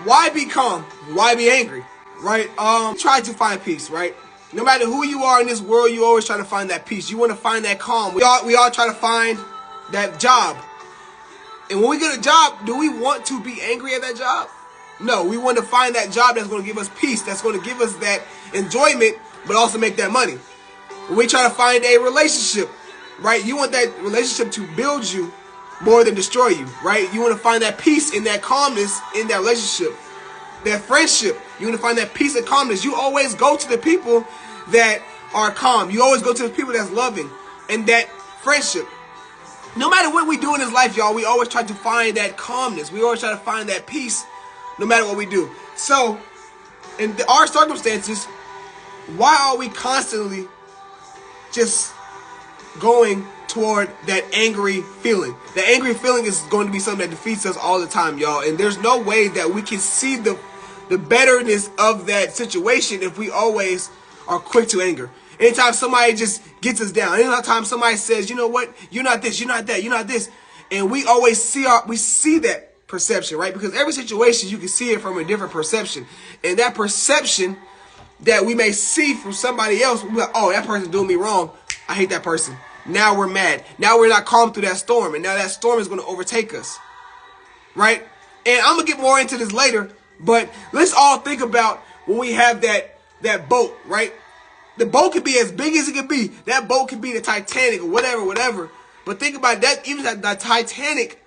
why be calm? Why be angry? Right? Try to find peace, right? No matter who you are in this world, you always try to find that peace. You want to find that calm. We all try to find that job. And when we get a job, do we want to be angry at that job? No, we want to find that job that's going to give us peace, that's going to give us that enjoyment, but also make that money. When we try to find a relationship, right? You want that relationship to build you more than destroy you, right? You want to find that peace and that calmness in that relationship. That friendship, you want to find that peace and calmness. You always go to the people that are calm. You always go to the people that's loving. And that friendship. No matter what we do in this life, y'all, we always try to find that calmness. We always try to find that peace no matter what we do. So, in our circumstances, why are we constantly just going toward that angry feeling? The angry feeling is going to be something that defeats us all the time, y'all. And there's no way that we can see the betterness of that situation if we always are quick to anger. Anytime somebody just gets us down, anytime somebody says, you know what, you're not this, you're not that, you're not this, and we always see that perception, right? Because every situation you can see it from a different perception, and that perception that we may see from somebody else, we're like, oh, that person's doing me wrong. I hate that person. Now we're mad. Now we're not calm through that storm, and now that storm is going to overtake us, right? And I'm gonna get more into this later, but let's all think about when we have that boat, right? The boat could be as big as it could be. That boat could be the Titanic or whatever. But think about that. Even that Titanic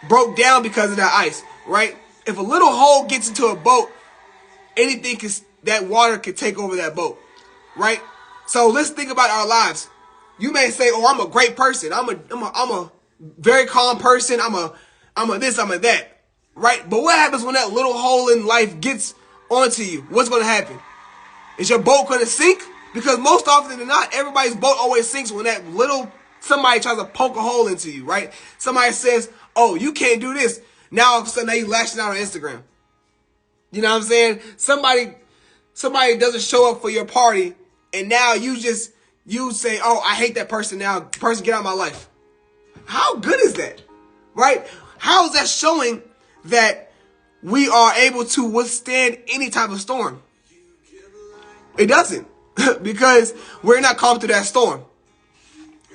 broke down because of that ice, right? If a little hole gets into a boat, that water could take over that boat, right? So let's think about our lives. You may say, "Oh, I'm a great person. I'm a very calm person. I'm a this. I'm a that." Right? But what happens when that little hole in life gets onto you? What's going to happen? Is your boat going to sink? Because most often than not, everybody's boat always sinks when somebody tries to poke a hole into you, right? Somebody says, oh, you can't do this. Now all of a sudden, now you lashing out on Instagram. You know what I'm saying? Somebody doesn't show up for your party, and now you say, oh, I hate that person now. Person, get out of my life. How good is that? Right? How is that showing that we are able to withstand any type of storm? It doesn't. Because we're not calm through that storm.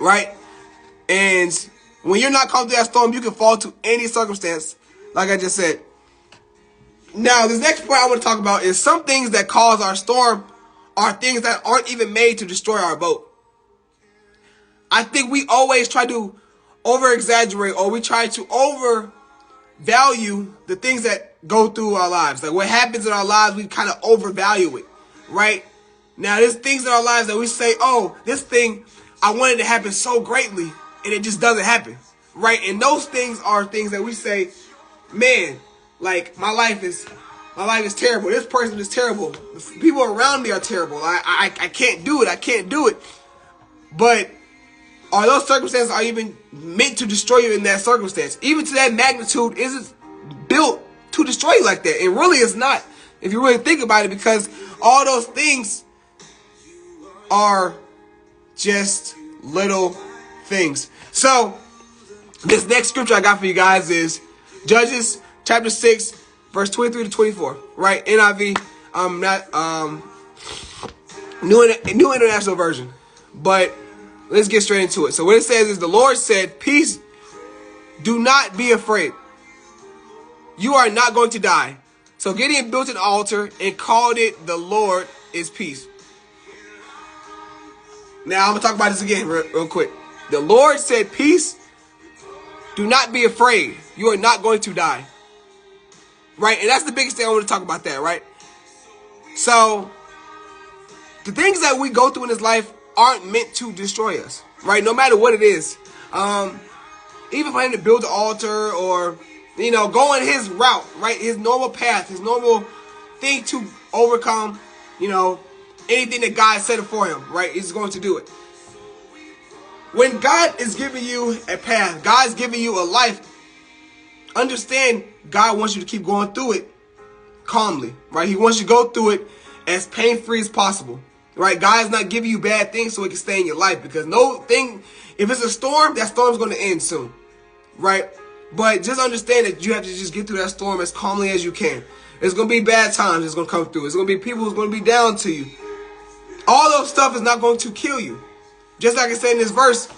Right? And when you're not calm through that storm, you can fall to any circumstance, like I just said. Now, this next point I want to talk about is some things that cause our storm are things that aren't even made to destroy our boat. I think we always try to over-exaggerate, or we try to overvalue the things that go through our lives. Like what happens in our lives, we kind of overvalue it, right? Now, there's things in our lives that we say, oh, this thing, I wanted to happen so greatly, and it just doesn't happen, right? And those things are things that we say, man, like my life is terrible. This person is terrible. The people around me are terrible. I can't do it. I can't do it. But are those circumstances are even meant to destroy you in that circumstance? Even to that magnitude, is it built to destroy you like that? And really it's not, if you really think about it, because all those things are just little things. So this next scripture I got for you guys is Judges chapter 6, verse 23 to 24, right? NIV, New International Version. But let's get straight into it. So what it says is, the Lord said, peace, do not be afraid. You are not going to die. So Gideon built an altar and called it, the Lord is peace. Now I'm going to talk about this again real quick. The Lord said, peace, do not be afraid. You are not going to die. Right? And that's the biggest thing I want to talk about that, right? So the things that we go through in this life aren't meant to destroy us, right? No matter what it is. Even for him to build the altar, or, going his route, right? His normal path, his normal thing to overcome, anything that God set it for him, right? He's going to do it. When God is giving you a path, God's giving you a life, understand God wants you to keep going through it calmly, right? He wants you to go through it as pain-free as possible, right? God's not giving you bad things so it can stay in your life, because if it's a storm, that storm's going to end soon, right? But just understand that you have to just get through that storm as calmly as you can. There's going to be bad times that's going to come through. There's going to be people who's going to be down to you. All those stuff is not going to kill you. Just like I said in this verse,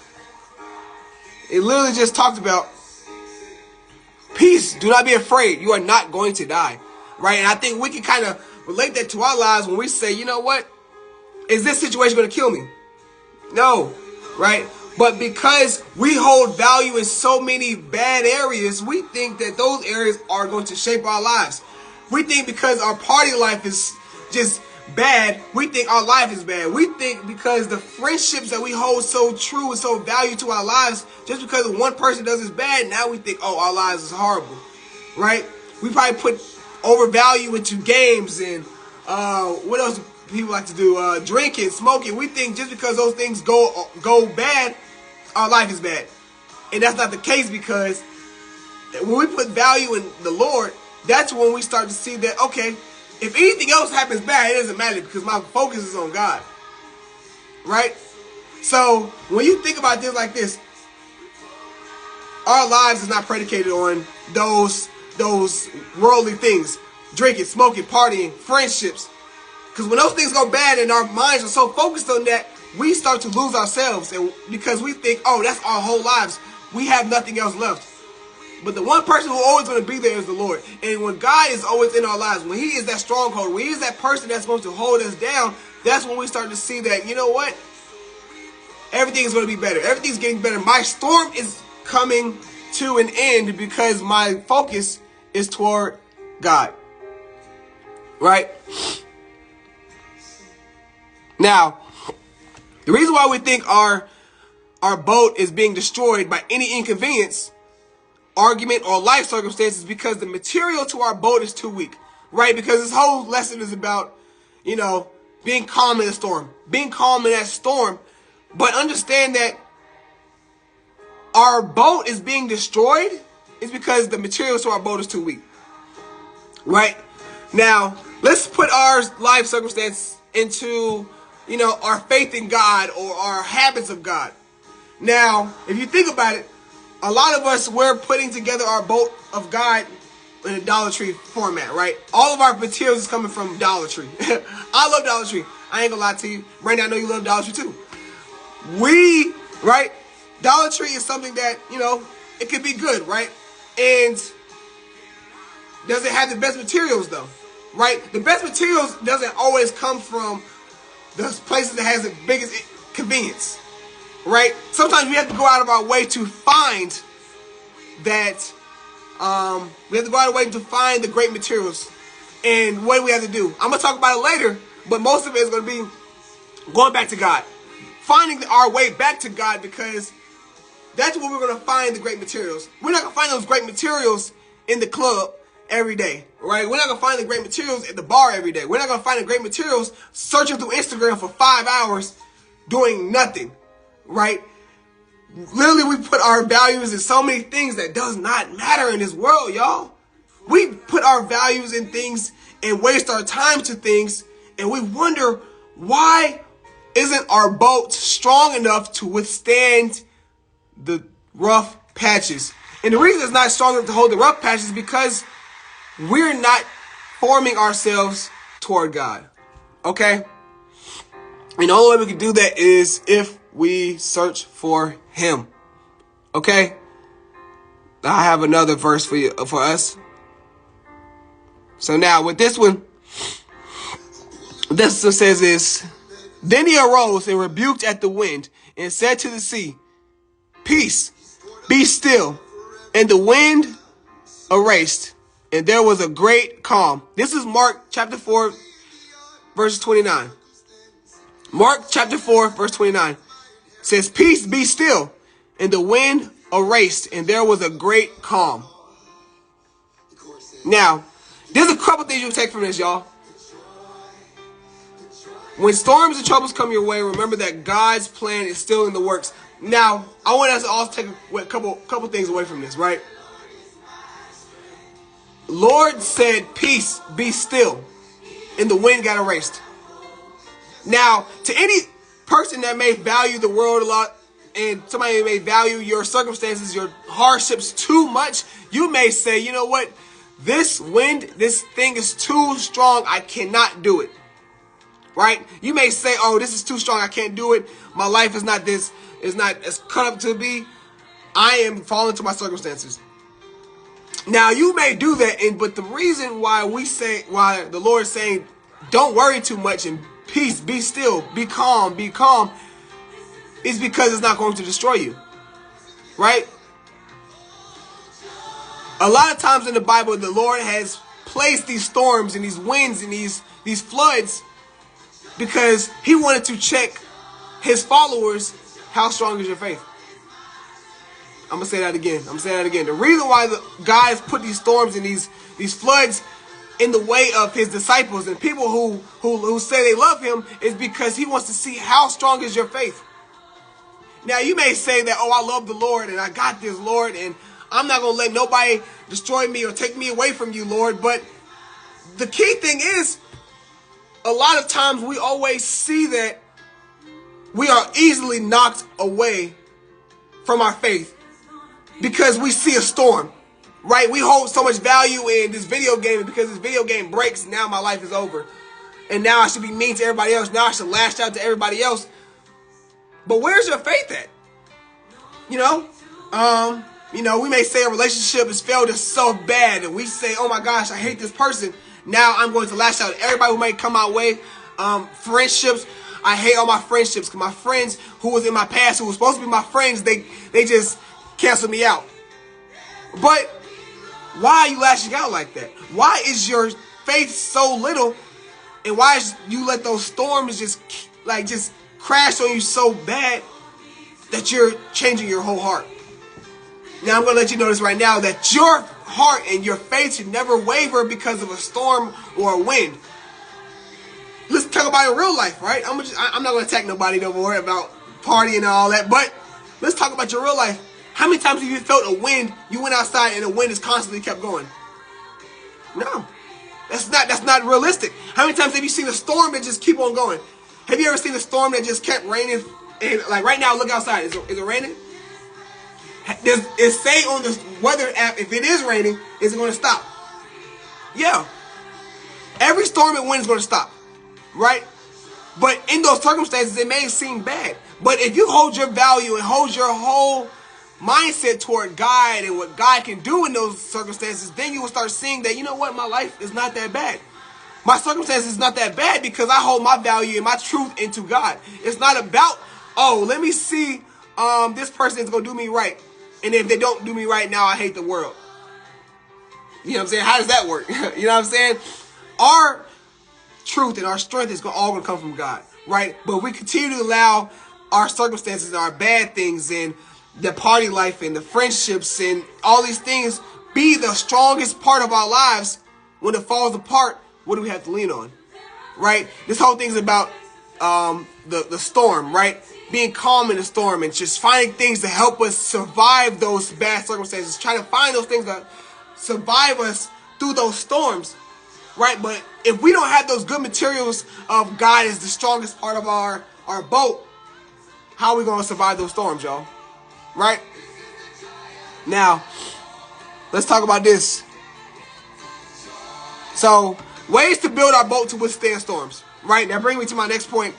it literally just talked about peace. Do not be afraid. You are not going to die. Right? And I think we can kind of relate that to our lives when we say, you know what? Is this situation going to kill me? No. Right? But because we hold value in so many bad areas, we think that those areas are going to shape our lives. We think because our party life is just bad, we think our life is bad. We think because the friendships that we hold so true and so valuable to our lives, just because one person does is bad, now we think, oh, our lives is horrible. Right? We probably put overvalue into games and what else people like to do? Drinking, smoking. We think just because those things go bad, our life is bad. And that's not the case, because when we put value in the Lord, that's when we start to see that, okay, if anything else happens bad, it doesn't matter because my focus is on God. Right? So when you think about this like this, our lives is not predicated on those worldly things. Drinking, smoking, partying, friendships. Because when those things go bad and our minds are so focused on that, we start to lose ourselves, and because we think, oh, that's our whole lives. We have nothing else left. But the one person who's always going to be there is the Lord. And when God is always in our lives, when He is that stronghold, when He is that person that's going to hold us down, that's when we start to see that, you know what? Everything is going to be better. Everything's getting better. My storm is coming to an end because my focus is toward God. Right? Now, the reason why we think our boat is being destroyed by any inconvenience, argument, or life circumstances is because the material to our boat is too weak. Right? Because this whole lesson is about, being calm in the storm. Being calm in that storm. But understand that our boat is being destroyed is because the materials to our boat is too weak. Right? Now, let's put our life circumstance into our faith in God or our habits of God. Now, if you think about it, a lot of us, we're putting together our boat of God in a Dollar Tree format, right? All of our materials is coming from Dollar Tree. I love Dollar Tree. I ain't gonna lie to you. Randy, I know you love Dollar Tree too. Right? Dollar Tree is something that, it could be good, right? And does it have the best materials though? Right? The best materials doesn't always come from those places that has the biggest convenience, right? Sometimes we have to go out of our way to find that. We have to go out of our way to find the great materials. And what do we have to do? I'm gonna talk about it later, but most of it is gonna be going back to God, finding our way back to God, because that's where we're gonna find the great materials. We're not gonna find those great materials in the club every day, right? We're not going to find the great materials at the bar every day. We're not going to find the great materials searching through Instagram for 5 hours doing nothing, right? Literally, we put our values in so many things that does not matter in this world, y'all. We put our values in things and waste our time to things, and we wonder, why isn't our boat strong enough to withstand the rough patches? And the reason it's not strong enough to hold the rough patches is because we're not forming ourselves toward God. Okay? And the only way we can do that is if we search for Him. Okay? I have another verse for us. So now with this one, this one says this: Then he arose and rebuked at the wind and said to the sea, Peace, be still. And the wind erased, and there was a great calm. This is Mark chapter 4, verse 29. Mark chapter 4, verse 29 says, Peace, be still. And the wind erased, and there was a great calm. Now, there's a couple things you'll take from this, y'all. When storms and troubles come your way, remember that God's plan is still in the works. Now, I want us to also take a couple things away from this, right? Lord said, Peace, be still, and the wind got erased. Now, to any person that may value the world a lot, and somebody may value your circumstances, your hardships too much, you may say, you know what? This wind, this thing is too strong. I cannot do it. Right? You may say, oh, this is too strong. I can't do it. My life is not this, is not as cut up to be. I am falling to my circumstances. Now, you may do that, but the reason why why the Lord is saying, don't worry too much and peace, be still, be calm, is because it's not going to destroy you. Right? A lot of times in the Bible, the Lord has placed these storms and these winds and these floods because he wanted to check his followers. How strong is your faith? I'm going to say that again. The reason why God has put these storms and these floods in the way of his disciples and people who say they love him is because he wants to see how strong is your faith. Now, you may say that, oh, I love the Lord and I got this, Lord, and I'm not going to let nobody destroy me or take me away from you, Lord. But the key thing is, a lot of times we always see that we are easily knocked away from our faith because we see a storm, right? We hold so much value in this video game, and because this video game breaks, now my life is over. And now I should be mean to everybody else. Now I should lash out to everybody else. But where's your faith at? We may say a relationship has failed us so bad, and we say, oh my gosh, I hate this person. Now I'm going to lash out at everybody who may come my way. Friendships, I hate all my friendships because my friends who was in my past, who was supposed to be my friends, they just canceled me out. But why are you lashing out like that? Why is your faith so little, and why is you let those storms just crash on you so bad that you're changing your whole heart? Now, I'm going to let you know this right now, that your heart and your faith should never waver because of a storm or a wind. Let's talk about in real life, right? I'm not going to attack nobody no more about partying and all that, but let's talk about your real life. How many times have you felt a wind, you went outside and the wind has constantly kept going? No. That's not realistic. How many times have you seen a storm that just keep on going? Have you ever seen a storm that just kept raining? And like right now, look outside. Is it raining? It say on the weather app, if it is raining, is it going to stop? Yeah. Every storm and wind is going to stop. Right? But in those circumstances, it may seem bad. But if you hold your value and hold your whole mindset toward God and what God can do in those circumstances, then you will start seeing that, you know what, my life is not that bad. My circumstances is not that bad because I hold my value and my truth into God. It's not about, oh, let me see this person is going to do me right. And if they don't do me right now, I hate the world. You know what I'm saying? How does that work? You know what I'm saying? Our truth and our strength is all going to come from God, right? But we continue to allow our circumstances and our bad things and the party life and the friendships and all these things be the strongest part of our lives. When it falls apart, what do we have to lean on? Right? This whole thing's about the storm, right? Being calm in the storm and just finding things to help us survive those bad circumstances. Trying to find those things that survive us through those storms, right? But if we don't have those good materials of God as the strongest part of our boat, how are we going to survive those storms, y'all? Right? Now, let's talk about this. So, ways to build our boat to withstand storms. Right? That brings me to my next point.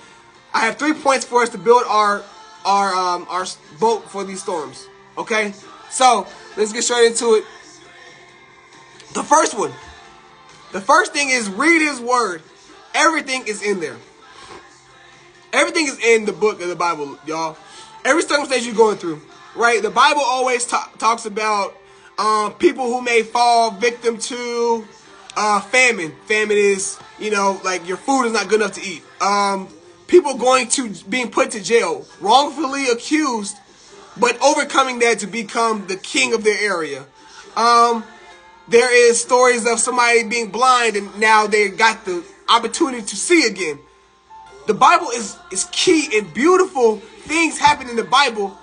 I have 3 points for us to build our boat for these storms. Okay? So, let's get straight into it. The first one. The first thing is read his word. Everything is in there. Everything is in the book of the Bible, y'all. Every circumstance you're going through. Right? The Bible always talks about people who may fall victim to famine. Famine is, like your food is not good enough to eat. People being put to jail, wrongfully accused, but overcoming that to become the king of their area. There is stories of somebody being blind and now they got the opportunity to see again. The Bible is key, and beautiful things happen in the Bible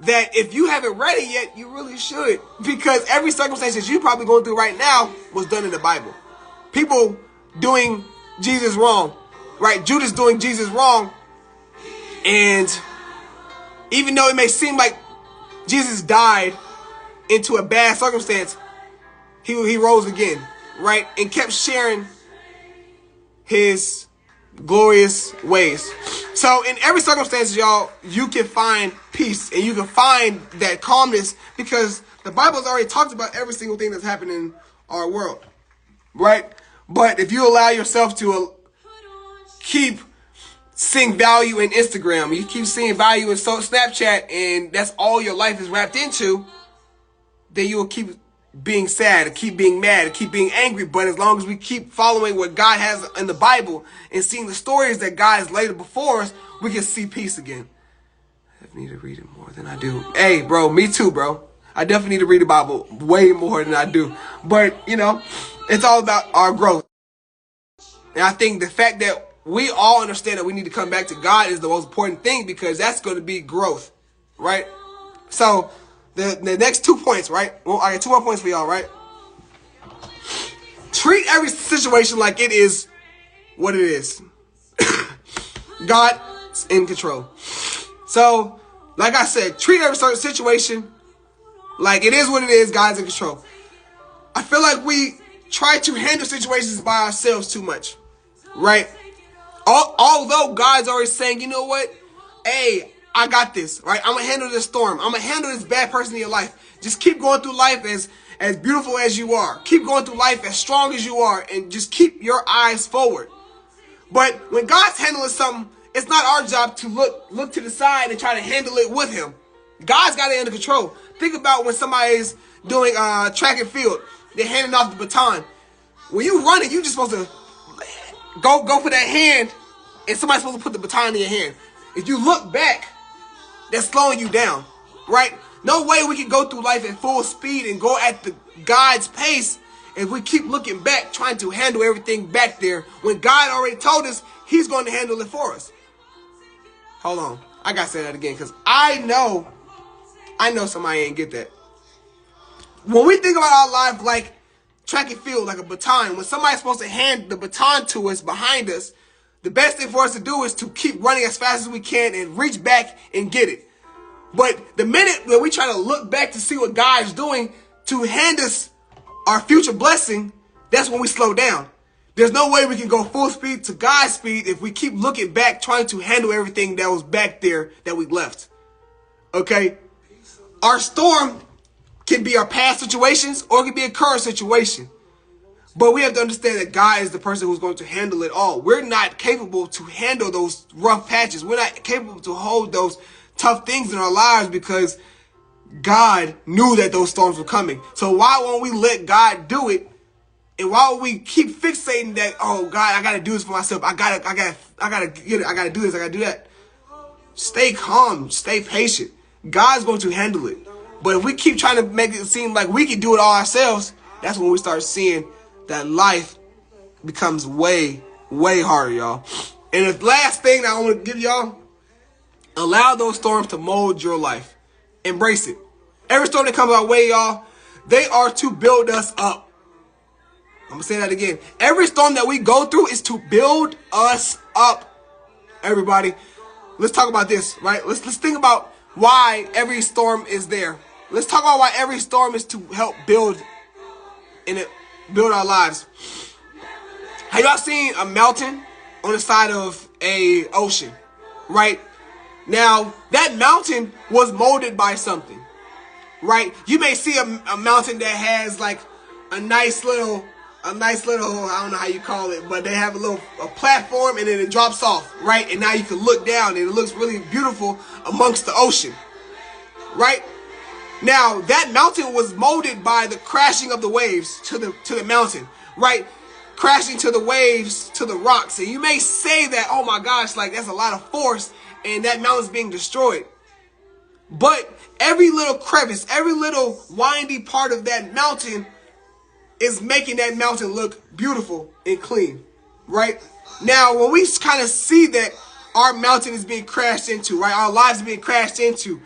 that if you haven't read it yet, you really should. Because every circumstance that you're probably going through right now was done in the Bible. People doing Jesus wrong, right? Judas doing Jesus wrong. And Even though it may seem like Jesus died into a bad circumstance, he rose again, right? And kept sharing his glorious ways. So in every circumstance, y'all, you can find peace and you can find that calmness because the Bible's already talked about every single thing that's happening in our world, right? But if you allow yourself to keep seeing value in Instagram, you keep seeing value in Snapchat, and that's all your life is wrapped into, then you will keep being sad, keep being mad, keep being angry. But as long as we keep following what God has in the Bible and seeing the stories that God has laid before us, we can see peace again. I need to read it more than I do. Hey, bro, me too, bro. I definitely need to read the Bible way more than I do. But, you know, it's all about our growth. And I think the fact that we all understand that we need to come back to God is the most important thing, because that's going to be growth, right? So the next 2 points, right? Well, I got 2 more points for y'all, right? Treat every situation like it is what it is. God's in control. So, like I said, treat every certain situation like it is what it is. God's in control. I feel like we try to handle situations by ourselves too much, right? Although God's already saying, you know what? Hey, I got this, right? I'm going to handle this storm. I'm going to handle this bad person in your life. Just keep going through life as beautiful as you are. Keep going through life as strong as you are, and just keep your eyes forward. But when God's handling something, it's not our job to look to the side and try to handle it with him. God's got it under control. Think about when somebody is doing track and field. They're handing off the baton. When you run it, you're just supposed to go for that hand, and somebody's supposed to put the baton in your hand. If you look back, that's slowing you down, right? No way we can go through life at full speed and go at the God's pace if we keep looking back, trying to handle everything back there, when God already told us he's going to handle it for us. Hold on. I got to say that again, because I know somebody ain't get that. When we think about our life like track and field, like a baton, when somebody's supposed to hand the baton to us behind us, the best thing for us to do is to keep running as fast as we can and reach back and get it. But the minute that we try to look back to see what God's doing to hand us our future blessing, that's when we slow down. There's no way we can go full speed to God's speed if we keep looking back, trying to handle everything that was back there that we left. Okay? Our storm can be our past situations, or it can be a current situation. But we have to understand that God is the person who's going to handle it all. We're not capable to handle those rough patches. We're not capable to hold those tough things in our lives, because God knew that those storms were coming. So why won't we let God do it? And why would we keep fixating that, oh God, I gotta do this for myself. I gotta get it. I gotta do this. I gotta do that. Stay calm. Stay patient. God's going to handle it. But if we keep trying to make it seem like we can do it all ourselves, that's when we start seeing that life becomes way, way harder, y'all. And the last thing that I want to give y'all, allow those storms to mold your life. Embrace it. Every storm that comes our way, y'all, they are to build us up. I'm going to say that again. Every storm that we go through is to build us up. Everybody, let's talk about this, right? Let's think about why every storm is there. Let's talk about why every storm is to help build our lives. Have y'all seen a mountain on the side of a ocean, right? Now, that mountain was molded by something, right? You may see a mountain that has like a nice little, I don't know how you call it, but they have a platform, and then it drops off, right? And now you can look down and it looks really beautiful amongst the ocean, right? Now, that mountain was molded by the crashing of the waves to the mountain, right? Crashing to the waves, to the rocks. And you may say that, oh my gosh, like that's a lot of force and that mountain's being destroyed. But every little crevice, every little windy part of that mountain is making that mountain look beautiful and clean, right? Now, when we kind of see that our mountain is being crashed into, right? Our lives are being crashed into.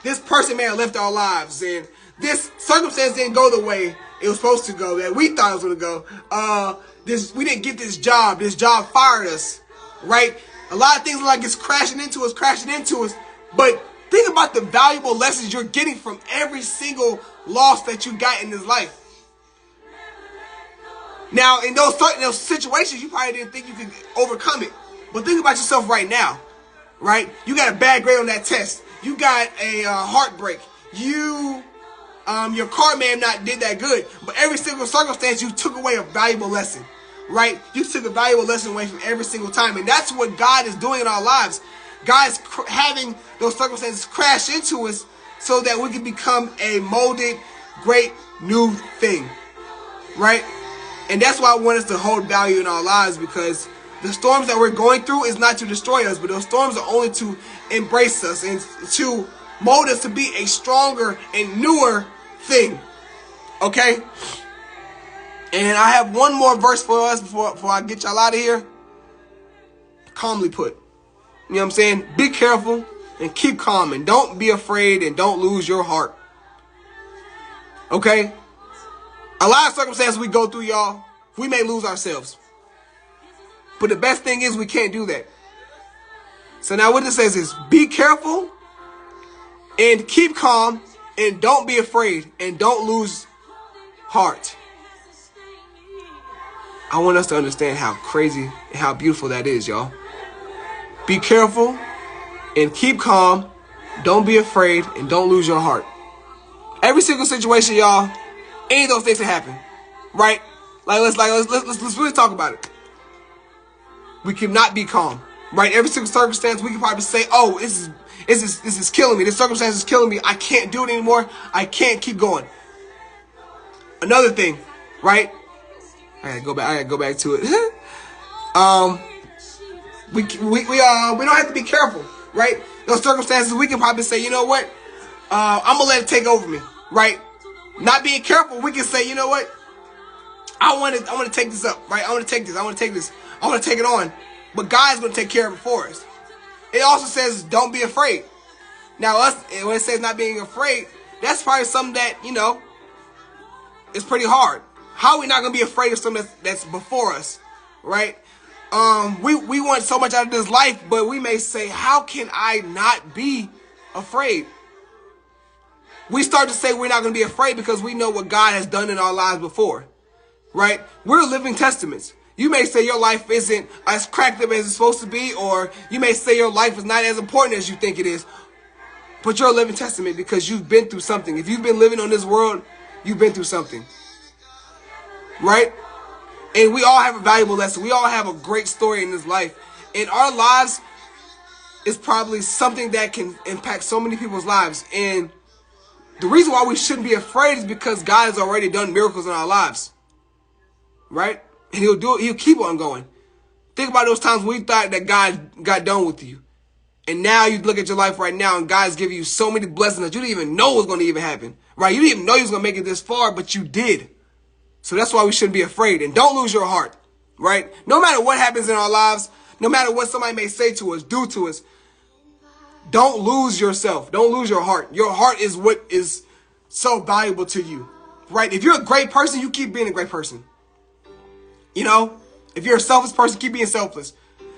This person may have left our lives, and this circumstance didn't go the way it was supposed to go, that we thought it was going to go. We didn't get this job. This job fired us, right? A lot of things like it's crashing into us. But think about the valuable lessons you're getting from every single loss that you got in this life. Now, in those situations, you probably didn't think you could overcome it. But think about yourself right now, right? You got a bad grade on that test. You got a heartbreak. Your car may have not did that good. But every single circumstance, you took away a valuable lesson, right? You took a valuable lesson away from every single time. And that's what God is doing in our lives. God is having those circumstances crash into us so that we can become a molded, great new thing, right? And that's why I want us to hold value in our lives, because the storms that we're going through is not to destroy us, but those storms are only to embrace us and to mold us to be a stronger and newer thing. Okay? And I have one more verse for us before I get y'all out of here. Calmly put. You know what I'm saying? Be careful and keep calm, and don't be afraid, and don't lose your heart. Okay? A lot of circumstances we go through, y'all, we may lose ourselves. But the best thing is we can't do that. So now what it says is, be careful and keep calm, and don't be afraid, and don't lose heart. I want us to understand how crazy and how beautiful that is, y'all. Be careful and keep calm, don't be afraid, and don't lose your heart. Every single situation, y'all, any of those things can happen, right? Let's really talk about it. We cannot be calm, right? Every single circumstance, we can probably say, "Oh, this is killing me. This circumstance is killing me. I can't do it anymore. I can't keep going." Another thing, right? I gotta go back to it. We don't have to be careful, right? Those circumstances, we can probably say, "You know what? I'm gonna let it take over me," right? Not being careful, we can say, "You know what? I want to take this up, right? I want to take this. I want to take this. I want to take it on." But God's going to take care of it for us. It also says, don't be afraid. Now, when it says not being afraid, that's probably something that, is pretty hard. How are we not going to be afraid of something that's before us, right? We want so much out of this life, but we may say, how can I not be afraid? We start to say we're not going to be afraid because we know what God has done in our lives before, right? We're living testaments. You may say your life isn't as cracked up as it's supposed to be, or you may say your life is not as important as you think it is, but you're a living testament because you've been through something. If you've been living on this world, you've been through something, right? And we all have a valuable lesson. We all have a great story in this life. And our lives is probably something that can impact so many people's lives. And the reason why we shouldn't be afraid is because God has already done miracles in our lives, right? And he'll keep on going. Think about those times when you thought that God got done with you. And now you look at your life right now and God's giving you so many blessings that you didn't even know was going to even happen. Right? You didn't even know you was going to make it this far, but you did. So that's why we shouldn't be afraid. And don't lose your heart. Right? No matter what happens in our lives, no matter what somebody may say to us, do to us, don't lose yourself. Don't lose your heart. Your heart is what is so valuable to you. Right? If you're a great person, you keep being a great person. If you're a selfless person, keep being selfless.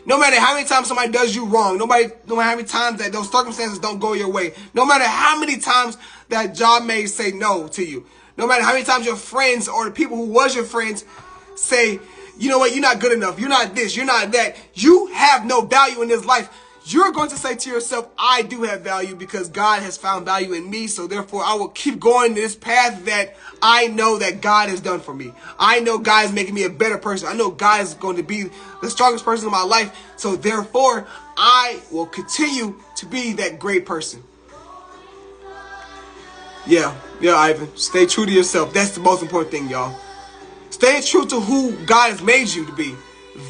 No matter how many times somebody does you wrong, no matter how many times that those circumstances don't go your way, no matter how many times that job may say no to you, no matter how many times your friends or the people who was your friends say, "You know what, you're not good enough, you're not this, you're not that, you have no value in this life," you're going to say to yourself, "I do have value because God has found value in me, so therefore I will keep going this path that I know that God has done for me. I know God is making me a better person. I know God is going to be the strongest person in my life, so therefore I will continue to be that great person." Yeah, Ivan. Stay true to yourself. That's the most important thing, y'all. Stay true to who God has made you to be.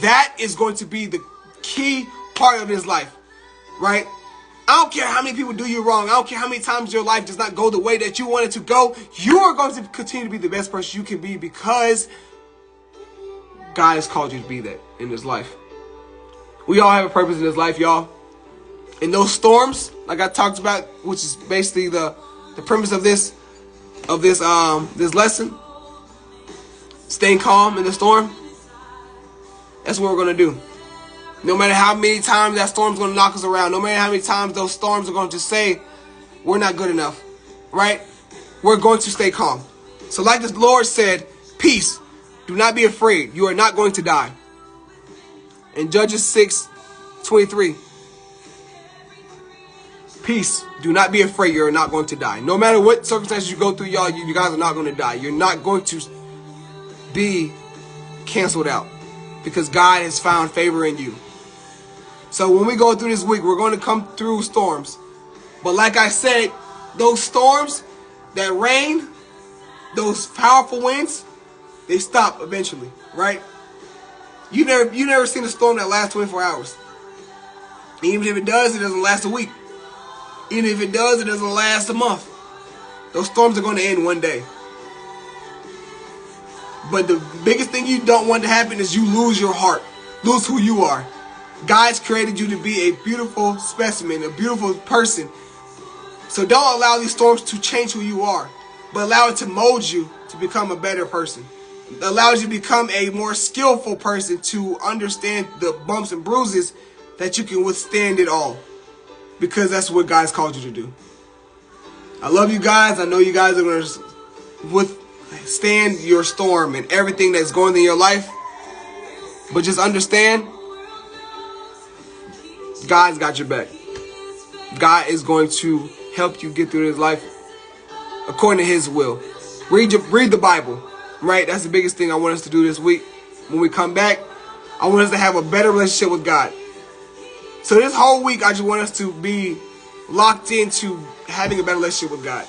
That is going to be the key part of his life. Right? I don't care how many people do you wrong. I don't care how many times your life does not go the way that you want it to go. You are going to continue to be the best person you can be because God has called you to be that in this life. We all have a purpose in this life, y'all. And those storms, like I talked about, which is basically the premise of this lesson, staying calm in the storm. That's what we're going to do. No matter how many times that storm's going to knock us around, no matter how many times those storms are going to say we're not good enough, right? We're going to stay calm. So like the Lord said, peace, do not be afraid. You are not going to die. In Judges 6:23, peace, do not be afraid. You are not going to die. No matter what circumstances you go through, y'all, you guys are not going to die. You're not going to be canceled out because God has found favor in you. So when we go through this week, we're going to come through storms. But like I said, those storms, that rain, those powerful winds, they stop eventually, right? You never seen a storm that lasts 24 hours. Even if it does, it doesn't last a week. Even if it does, it doesn't last a month. Those storms are going to end one day. But the biggest thing you don't want to happen is you lose your heart, lose who you are. God's created you to be a beautiful specimen, a beautiful person. So don't allow these storms to change who you are, but allow it to mold you to become a better person. It allows you to become a more skillful person to understand the bumps and bruises that you can withstand it all. Because that's what God's called you to do. I love you guys. I know you guys are going to withstand your storm and everything that's going on in your life. But just understand, God's got your back. God is going to help you get through this life according to His will. Read the Bible, right? That's the biggest thing I want us to do this week. When we come back, I want us to have a better relationship with God. So this whole week, I just want us to be locked into having a better relationship with God.